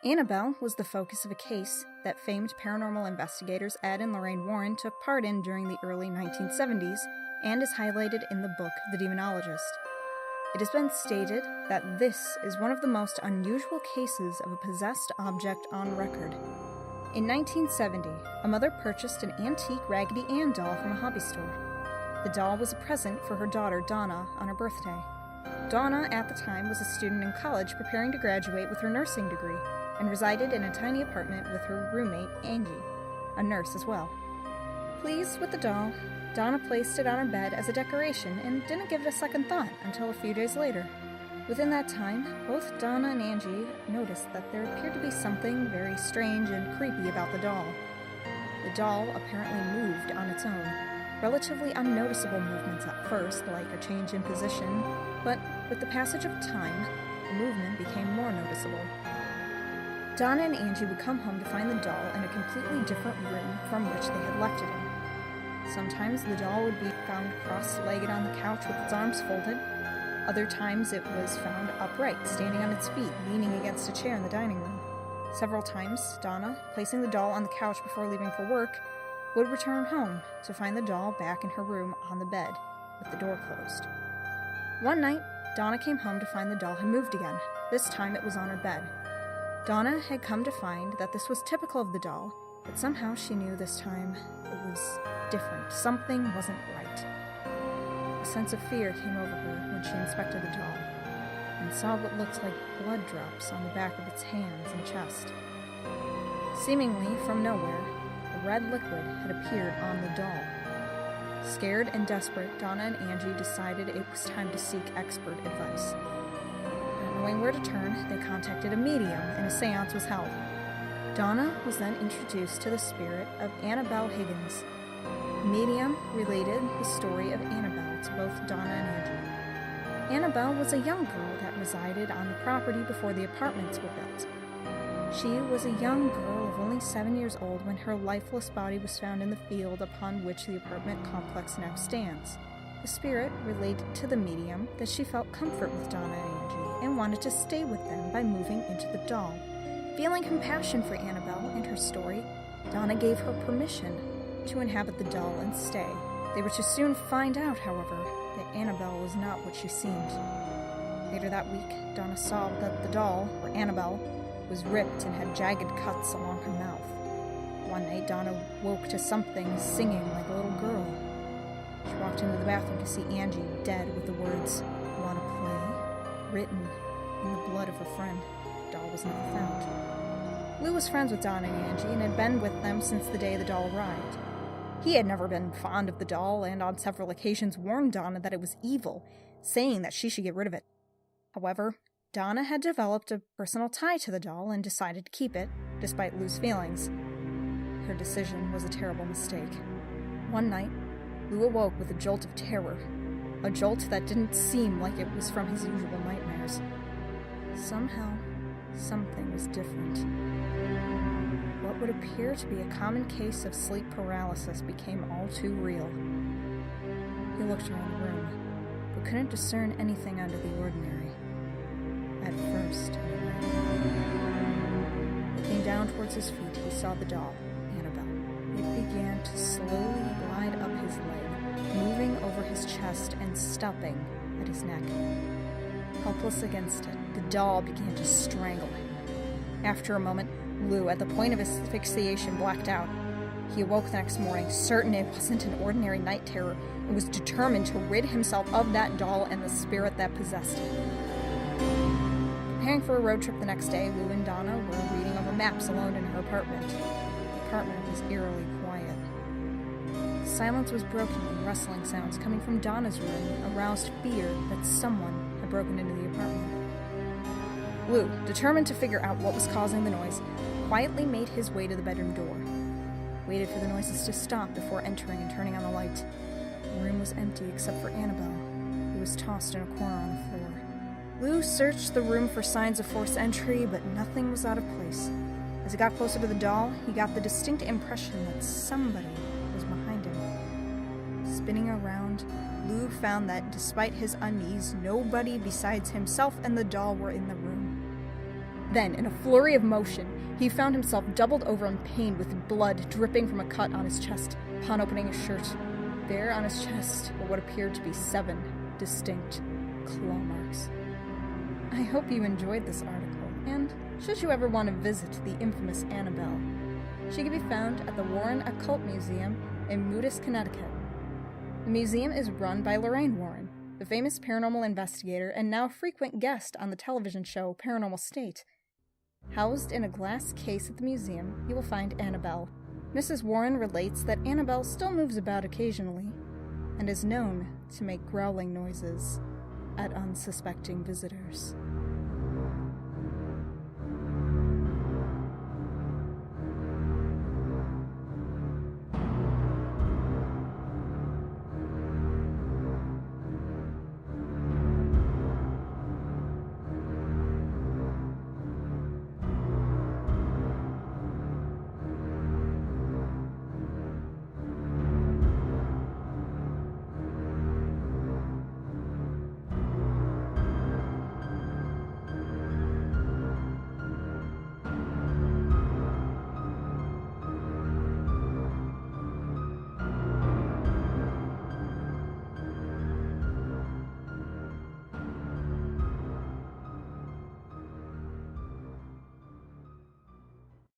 Annabelle was the focus of a case that famed paranormal investigators Ed and Lorraine Warren took part in during the early 1970s and is highlighted in the book The Demonologist. It has been stated that this is one of the most unusual cases of a possessed object on record. In 1970, a mother purchased an antique Raggedy Ann doll from a hobby store. The doll was a present for her daughter Donna on her birthday. Donna, at the time, was a student in college preparing to graduate with her nursing degree, and resided in a tiny apartment with her roommate, Angie, a nurse as well. Pleased with the doll, Donna placed it on her bed as a decoration and didn't give it a second thought until a few days later. Within that time, both Donna and Angie noticed that there appeared to be something very strange and creepy about the doll. The doll apparently moved on its own, relatively unnoticeable movements at first, like a change in position, but with the passage of time, the movement became more noticeable. Donna and Angie would come home to find the doll in a completely different room from which they had left it in. Sometimes the doll would be found cross-legged on the couch with its arms folded. Other times it was found upright, standing on its feet, leaning against a chair in the dining room. Several times, Donna, placing the doll on the couch before leaving for work, would return home to find the doll back in her room on the bed, with the door closed. One night, Donna came home to find the doll had moved again. This time it was on her bed. Donna had come to find that this was typical of the doll, but somehow she knew this time it was different. Something wasn't right. A sense of fear came over her when she inspected the doll and saw what looked like blood drops on the back of its hands and chest. Seemingly from nowhere, a red liquid had appeared on the doll. Scared and desperate, Donna and Angie decided it was time to seek expert advice. Not knowing where to turn, they contacted a medium and a seance was held. Donna was then introduced to the spirit of Annabelle Higgins. The medium related the story of Annabelle to both Donna and Angie. Annabelle was a young girl that resided on the property before the apartments were built. She was a young girl of only 7 years old when her lifeless body was found in the field upon which the apartment complex now stands. The spirit related to the medium that she felt comfort with Donna and Angie and wanted to stay with them by moving into the doll. Feeling compassion for Annabelle and her story, Donna gave her permission to inhabit the doll and stay. They were to soon find out, however, that Annabelle was not what she seemed. Later that week, Donna saw that the doll, or Annabelle, was ripped and had jagged cuts along her mouth. One night, Donna woke to something singing like a little girl. She walked into the bathroom to see Angie dead with the words, "Wanna play?" written in the blood of her friend. The doll was never found. Lou was friends with Donna and Angie and had been with them since the day the doll arrived. He had never been fond of the doll and on several occasions warned Donna that it was evil, saying that she should get rid of it. However, Donna had developed a personal tie to the doll and decided to keep it, despite Lou's feelings. Her decision was a terrible mistake. One night, Lou awoke with a jolt of terror, a jolt that didn't seem like it was from his usual nightmares. Somehow, something was different. What would appear to be a common case of sleep paralysis became all too real. He looked around the room, but couldn't discern anything out of the ordinary. At first, looking down towards his feet, he saw the doll, Annabelle. It began to slowly glide up his leg, moving over his chest and stopping at his neck. Helpless against it, the doll began to strangle him. After a moment, Lou, at the point of his asphyxiation, blacked out. He awoke the next morning, certain it wasn't an ordinary night terror, and was determined to rid himself of that doll and the spirit that possessed it. Preparing for a road trip the next day, Lou and Donna were reading over maps alone in her apartment. The apartment was eerily quiet. Silence was broken when rustling sounds coming from Donna's room aroused fear that someone had broken into the apartment. Lou, determined to figure out what was causing the noise, quietly made his way to the bedroom door. Waited for the noises to stop before entering and turning on the light. was empty except for Annabelle, who was tossed in a corner on the floor. Lou searched the room for signs of forced entry, but nothing was out of place. As he got closer to the doll, he got the distinct impression that somebody was behind him. Spinning around, Lou found that despite his unease, nobody besides himself and the doll were in the room. Then, in a flurry of motion, he found himself doubled over in pain with blood dripping from a cut on his chest. Upon opening his shirt, there on his chest were what appeared to be 7 distinct claw marks. I hope you enjoyed this article, and should you ever want to visit the infamous Annabelle, she can be found at the Warren Occult Museum in Moodus, Connecticut. The museum is run by Lorraine Warren, the famous paranormal investigator and now frequent guest on the television show Paranormal State. Housed in a glass case at the museum, you will find Annabelle. Mrs. Warren relates that Annabelle still moves about occasionally, and is known to make growling noises at unsuspecting visitors.